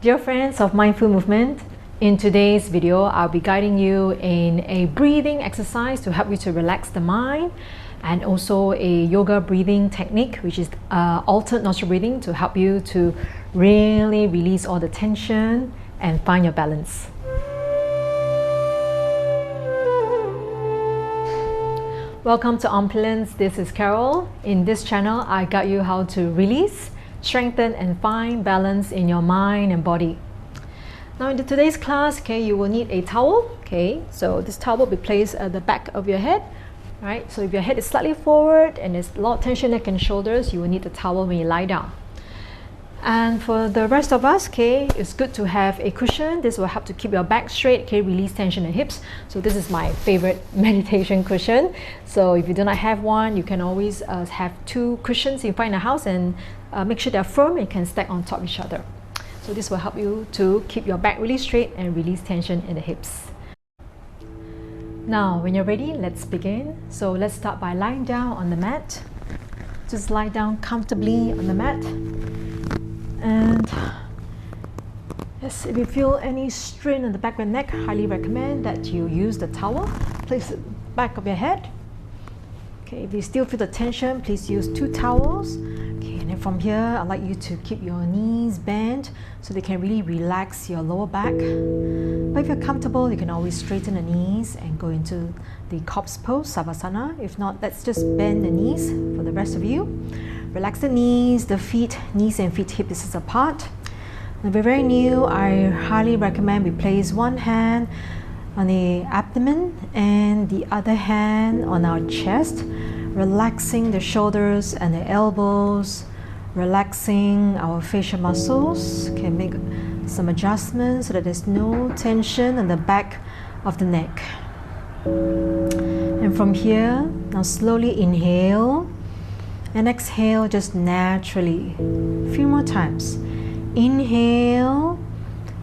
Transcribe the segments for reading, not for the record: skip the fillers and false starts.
Dear friends of Mindful Movement, in today's video, I'll be guiding you in a breathing exercise to help you to relax the mind, and also a yoga breathing technique, which is altered nostril breathing, to help you to really release all the tension and find your balance. Welcome to Opulence. This is Carol. In this channel, I guide you how to release, strengthen and find balance in your mind and body. Now in today's class, you will need a towel. So this towel will be placed at the back of your head, right? So if your head is slightly forward and there's a lot of tension neck and shoulders, you will need the towel when you lie down. And for the rest of us, it's good to have a cushion. This will help to keep your back straight, release tension in hips. So this is my favorite meditation cushion. So if you do not have one, you can always have two cushions you find in the house, and make sure they're firm and can stack on top of each other. So this will help you to keep your back really straight and release tension in the hips. Now, when you're ready, let's begin. So let's start by lying down on the mat. Just lie down comfortably on the mat. And yes, if you feel any strain on the back of your neck, I highly recommend that you use the towel. Place it back of your head. If you still feel the tension, please use two towels. And then from here, I'd like you to keep your knees bent so they can really relax your lower back. But if you're comfortable, you can always straighten the knees and go into the corpse pose, Savasana. If not, let's just bend the knees for the rest of you. Relax the knees, the feet, knees and feet hip distance apart. If you're very new, I highly recommend we place one hand on the abdomen and the other hand on our chest, relaxing the shoulders and the elbows, relaxing our facial muscles. Can make some adjustments so that there's no tension on the back of the neck. And from here, now slowly inhale and exhale just naturally. A few more times. Inhale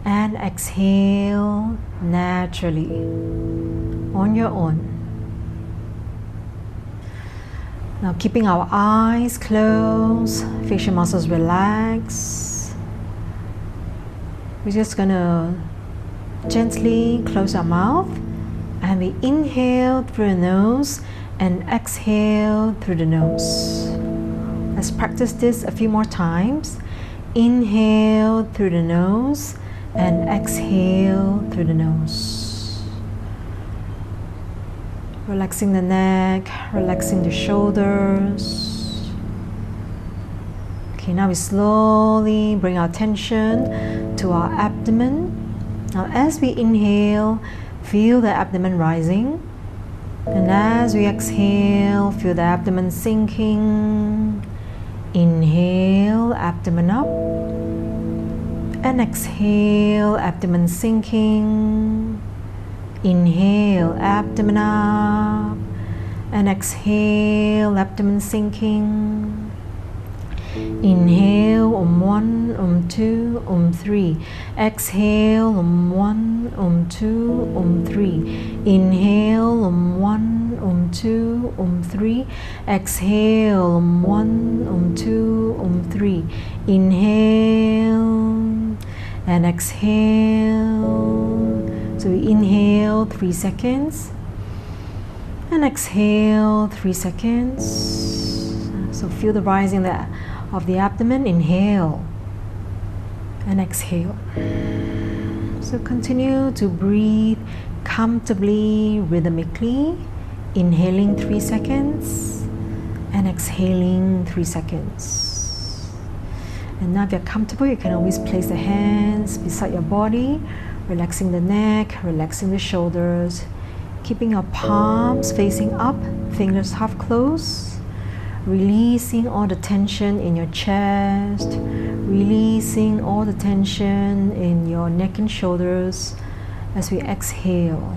and exhale naturally on your own. Now keeping our eyes closed, facial muscles relaxed. We're just gonna gently close our mouth, and we inhale through the nose and exhale through the nose. Let's practice this a few more times. Inhale through the nose and exhale through the nose. Relaxing the neck, relaxing the shoulders. Now we slowly bring our attention to our abdomen. Now as we inhale, feel the abdomen rising. And as we exhale, feel the abdomen sinking. Inhale, abdomen up. And exhale, abdomen sinking. Inhale, abdomen up. And exhale, abdomen sinking. Inhale, 1, 2, 3. Exhale, 1, 2, 3. Inhale, 1, 2, 3. Exhale, 1, 2, 3. Inhale and exhale. So we inhale 3 seconds and exhale 3 seconds. So feel the rising of the abdomen. Inhale and exhale. So continue to breathe comfortably, rhythmically, inhaling 3 seconds and exhaling 3 seconds. And now if you're comfortable, you can always place the hands beside your body, relaxing the neck, relaxing the shoulders, keeping your palms facing up, fingers half closed, releasing all the tension in your chest, releasing all the tension in your neck and shoulders as we exhale.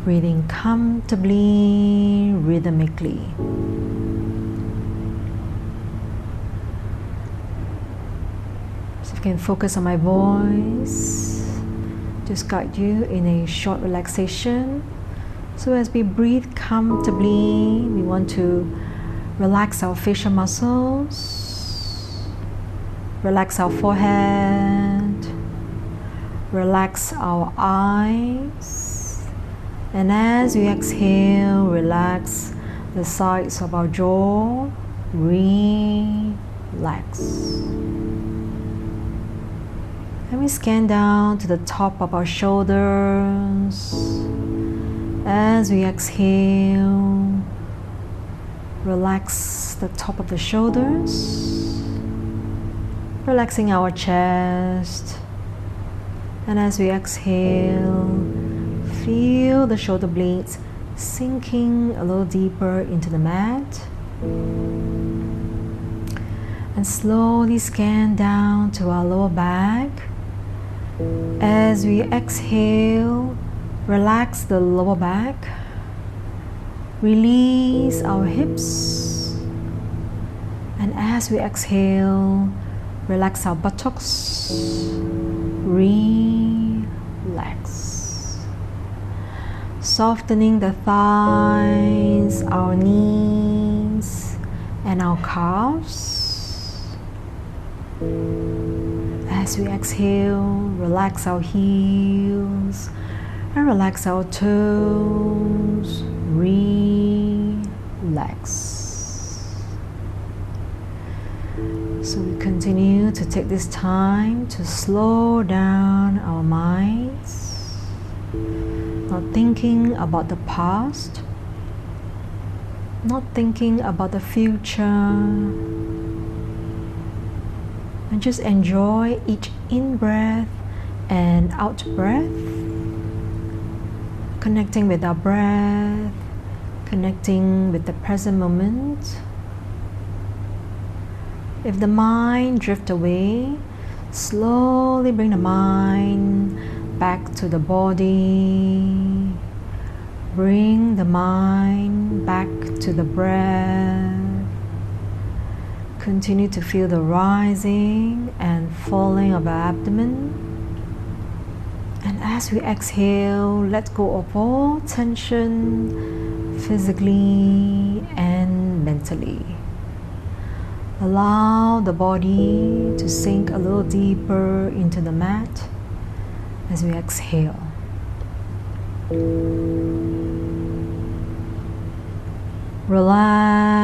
Breathing comfortably, rhythmically. So if you can focus on my voice, just guide you in a short relaxation. So as we breathe comfortably, we want to relax our facial muscles. Relax our forehead. Relax our eyes. And as we exhale, relax the sides of our jaw. Relax. And we scan down to the top of our shoulders. As we exhale, relax the top of the shoulders, relaxing our chest. And as we exhale, feel the shoulder blades sinking a little deeper into the mat. And slowly scan down to our lower back. As we exhale, relax the lower back. Release our hips. And as we exhale, relax our buttocks. Relax. Softening the thighs, our knees, and our calves. As we exhale, relax our heels and relax our toes. Relax. So we continue to take this time to slow down our minds, not thinking about the past, not thinking about the future, and just enjoy each in-breath and out-breath, connecting with our breath, connecting with the present moment. If the mind drifts away, slowly bring the mind back to the body. Bring the mind back to the breath. Continue to feel the rising and falling of our abdomen. And as we exhale, let go of all tension, physically and mentally. Allow the body to sink a little deeper into the mat as we exhale. Relax.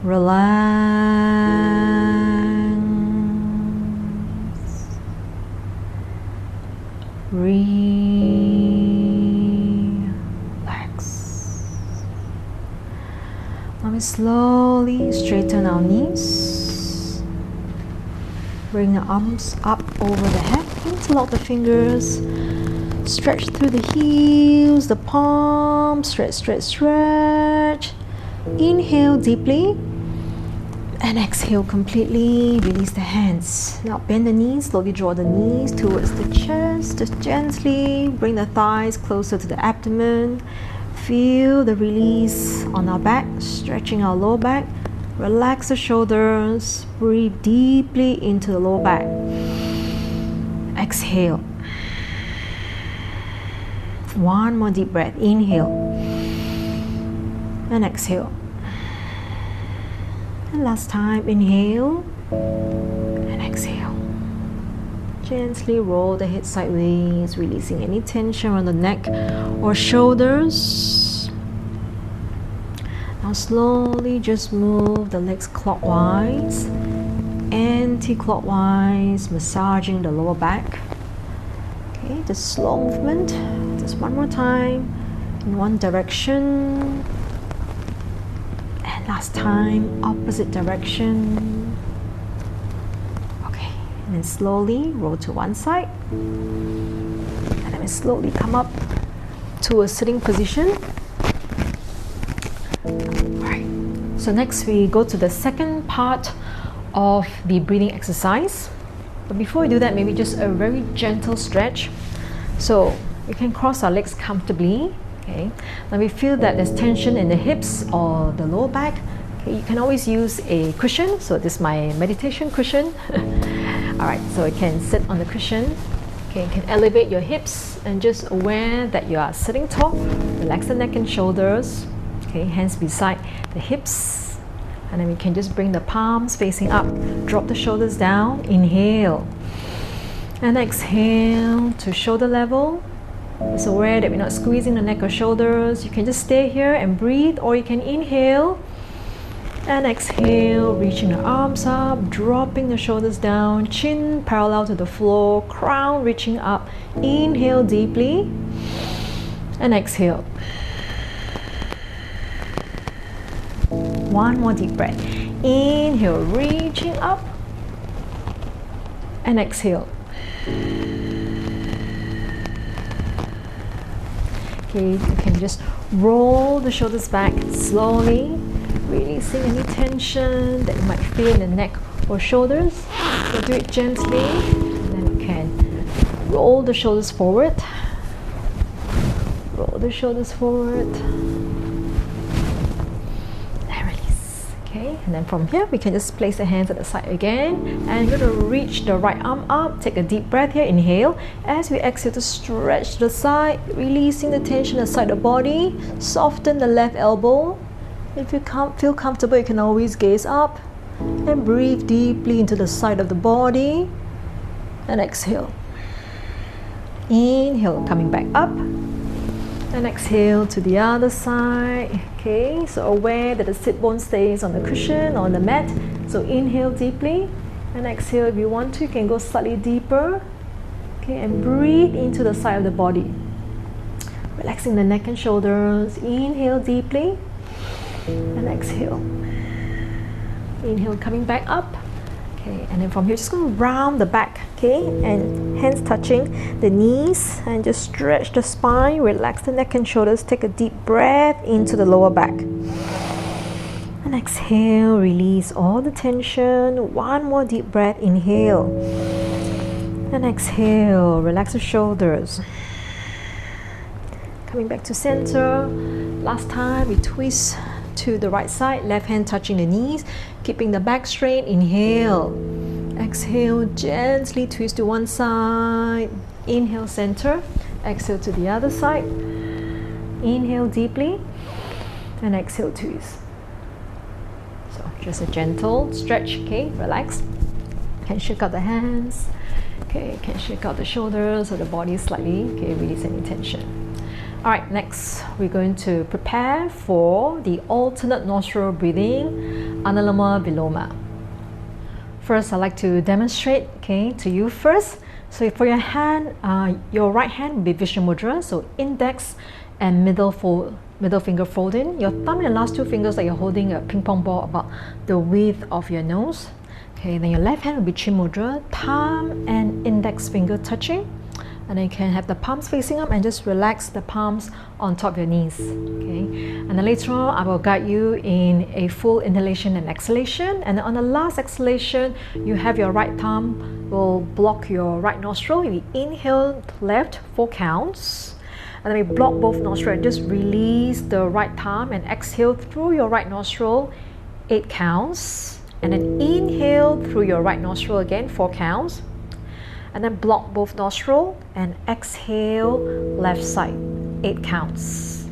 Relax. Relax. Now we slowly straighten our knees. Bring the arms up over the head. Interlock the fingers. Stretch through the heels, the palms. Stretch, stretch, stretch. Inhale deeply. And exhale completely. Release the hands. Now bend the knees. Slowly draw the knees towards the chest. Just gently bring the thighs closer to the abdomen. Feel the release on our back. Stretching our lower back. Relax the shoulders. Breathe deeply into the lower back. Exhale. One more deep breath. Inhale. And exhale. And last time, inhale and exhale. Gently roll the head sideways, releasing any tension on the neck or shoulders. Now slowly just move the legs clockwise, anti-clockwise, massaging the lower back. Okay, just slow movement. Just one more time in one direction. Last time, opposite direction. Okay, and then slowly roll to one side. And then slowly come up to a sitting position. Alright, so next we go to the second part of the breathing exercise. But before we do that, maybe just a very gentle stretch. So we can cross our legs comfortably. Okay. Now we feel that there's tension in the hips or the lower back. Okay, you can always use a cushion. So this is my meditation cushion. Alright, so I can sit on the cushion Okay, you can elevate your hips and just aware that you are sitting tall. Relax the neck and shoulders. Okay, hands beside the hips. And then we can just bring the palms facing up. Drop the shoulders down. Inhale. And exhale to shoulder level. Just aware that we're not squeezing the neck or shoulders. You can just stay here and breathe, or you can inhale and exhale, reaching the arms up, dropping the shoulders down, chin parallel to the floor, crown reaching up. Inhale deeply and exhale. One more deep breath. Inhale, reaching up, and exhale. Okay, you can just roll the shoulders back slowly, releasing any tension that you might feel in the neck or shoulders. So do it gently, and then you can roll the shoulders forward. Roll the shoulders forward. And release. Okay, and then from here we can just place the hands at the side again, and you're going to reach the right arm up. Take a deep breath here. Inhale. As we exhale, to stretch the side, releasing the tension inside the body. Soften the left elbow. If you can't feel comfortable, you can always gaze up and breathe deeply into the side of the body, and exhale. Inhale, coming back up, and exhale to the other side. Okay, so aware that the sit bone stays on the cushion or on the mat. So inhale deeply, and exhale. If you want to, you can go slightly deeper. Okay, and breathe into the side of the body, relaxing the neck and shoulders. Inhale deeply, and exhale. Inhale, coming back up. Okay, and then from here, just going to round the back. Okay, and hands touching the knees, and just stretch the spine, relax the neck and shoulders. Take a deep breath into the lower back, and exhale, release all the tension. One more deep breath. Inhale and exhale, relax the shoulders. Coming back to center. Last time, we twist to the right side, left hand touching the knees, keeping the back straight. Inhale, exhale, gently twist to one side. Inhale, center. Exhale to the other side. Inhale deeply, and exhale, twist. So just a gentle stretch. Okay, relax. Can shake out the hands. Okay, can shake out the shoulders or the body slightly. Okay, release any tension. Alright, next we're going to prepare for the alternate nostril breathing, Anuloma, Viloma. First, I'd like to demonstrate, okay, to you first. So for your hand, your right hand will be Vishnu Mudra, so index and middle finger folding. Your thumb and last two fingers like you're holding a ping pong ball about the width of your nose. Okay, then your left hand will be Chin Mudra, thumb and index finger touching. And then you can have the palms facing up and just relax the palms on top of your knees. Okay, and then later on I will guide you in a full inhalation and exhalation. And on the last exhalation, you have your right thumb will block your right nostril. You inhale left 4 counts, and then we block both nostrils and just release the right thumb and exhale through your right nostril 8 counts, and then inhale through your right nostril again 4 counts. And then block both nostrils and exhale left side 8 counts.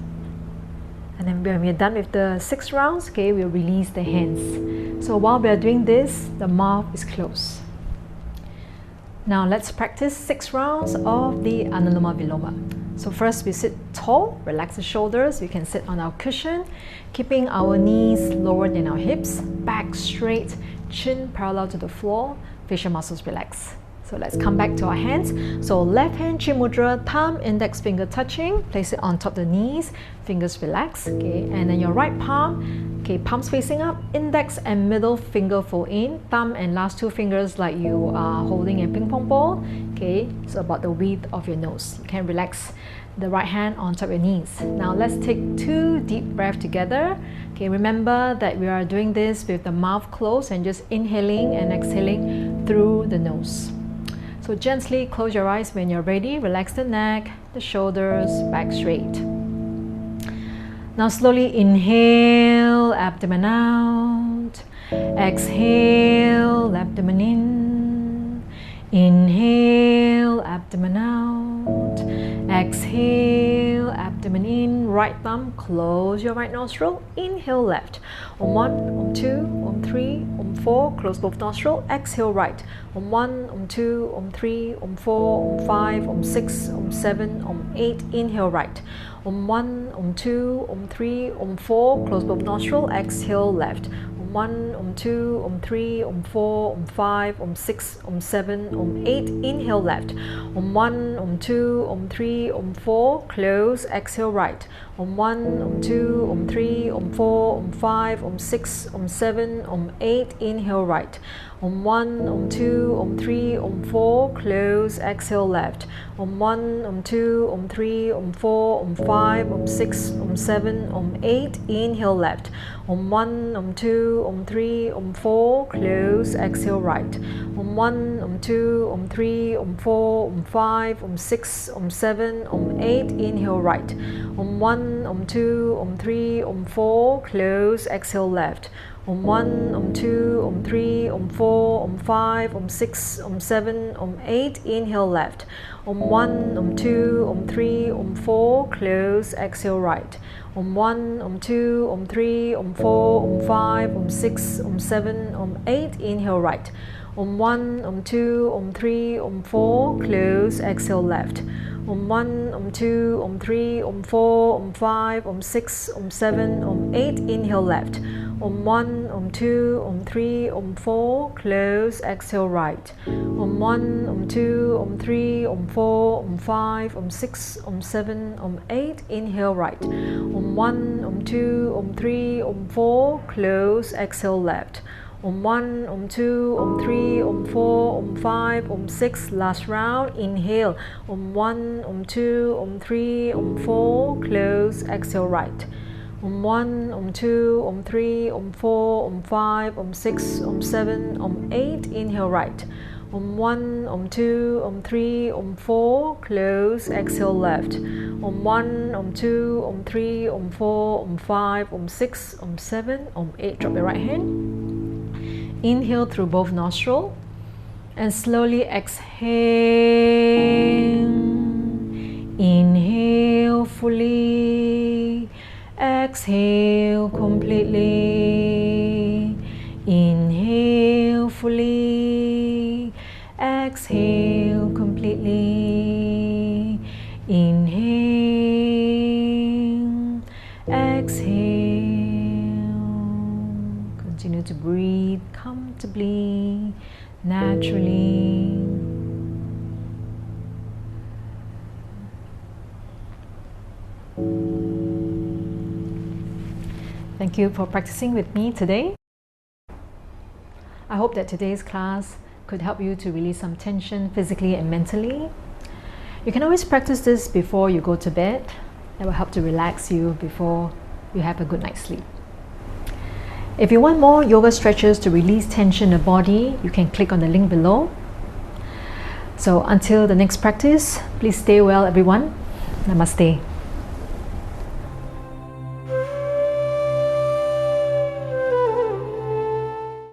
And then when we're done with the 6 rounds, okay, we'll release the hands. So while we're doing this, the mouth is closed. Now let's practice 6 rounds of the Anuloma Viloma. So first we sit tall, relax the shoulders. We can sit on our cushion, keeping our knees lower than our hips, back straight, chin parallel to the floor, facial muscles relaxed. So let's come back to our hands. So left hand Chin Mudra, thumb, index finger touching. Place it on top of the knees, fingers relax. Okay, and then your right palm, okay, palms facing up, index and middle finger fold in, thumb and last 2 fingers like you are holding a ping pong ball. Okay, so about the width of your nose. You can relax the right hand on top of your knees. Now let's take 2 deep breaths together. Okay, remember that we are doing this with the mouth closed and just inhaling and exhaling through the nose. So gently close your eyes when you're ready. Relax the neck, the shoulders, back straight. Now slowly inhale, abdomen out. Exhale, abdomen in. Inhale, abdomen out. Exhale, abdomen in. Right thumb, close your right nostril. Inhale, left. On 1, on 2, on 3, on 4, close both nostrils. Exhale, right. On 1, on 2, on 3, on 4, on 5, on 6, on 7, on 8. Inhale, right. On 1, on 2, on 3, on 4, close both nostrils. Exhale, left. 1, on 2, on 3, on 4, on 5, on 6, on 7, on 8. Inhale, left. On 1, on 2, on 3, on 4, close. Exhale, right. On 1, on 2, on 3, on 4, on 5, on 6, on 7, on 8. Inhale, right. On 1, on 2, on 3, on 4, close. Exhale, left. On 1, on 2, on 3, on 4, on 5, on 6, on 7, on 8. Inhale, left. On 1, on 2, on 3, on 4, close. Exhale, right. On 1, on 2, on 3, on 4, on 5, on 6, on 7, on 8. Inhale, right. On 1, on 2, on 3, on 4, close. Exhale, left. On 1, on 2, on 3, on 4, on 5, on 6, on 7, on 8. Inhale, left. On 1, on 2, on 3, on 4, close. Exhale, right. On 1, on 2, on 3, on 4, on 5, on 6, on 7, on 8. Inhale, right. On 1, on 2, on 3, on 4, close. Exhale, left. On 1, on 2, on 3, on 4, on 5, on 6, on 7, on 8. Inhale, left. On 1, on 2, on 3, on 4, close. Exhale, right. On 1, on 2, on 3, on 4, on 5, on 6, on 7, on 8. Inhale, right. On 1, on 2, on 3, on 4, close. Exhale, left. On 1, on 2, on 3, on 4, on 5, on 6, last round. Inhale. On 1, on 2, on 3, on 4, close. Exhale, right. On 1, on 2, on 3, on 4, on 5, on 6, on 7, on 8. Inhale, right. On 1, on 2, on 3, on 4, close. Exhale, left. On 1, on 2, on 3, on 4, on 5, on 6, on 7, on 8. Drop your right hand. Inhale through both nostrils and slowly exhale. Inhale fully, exhale completely. Inhale fully, exhale completely. Inhale, exhale. Continue to breathe comfortably, naturally. Thank you for practicing with me today. I hope that today's class could help you to release some tension physically and mentally. You can always practice this before you go to bed. That will help to relax you before you have a good night's sleep. If you want more yoga stretches to release tension in the body, you can click on the link below. So until the next practice, please stay well everyone. Namaste.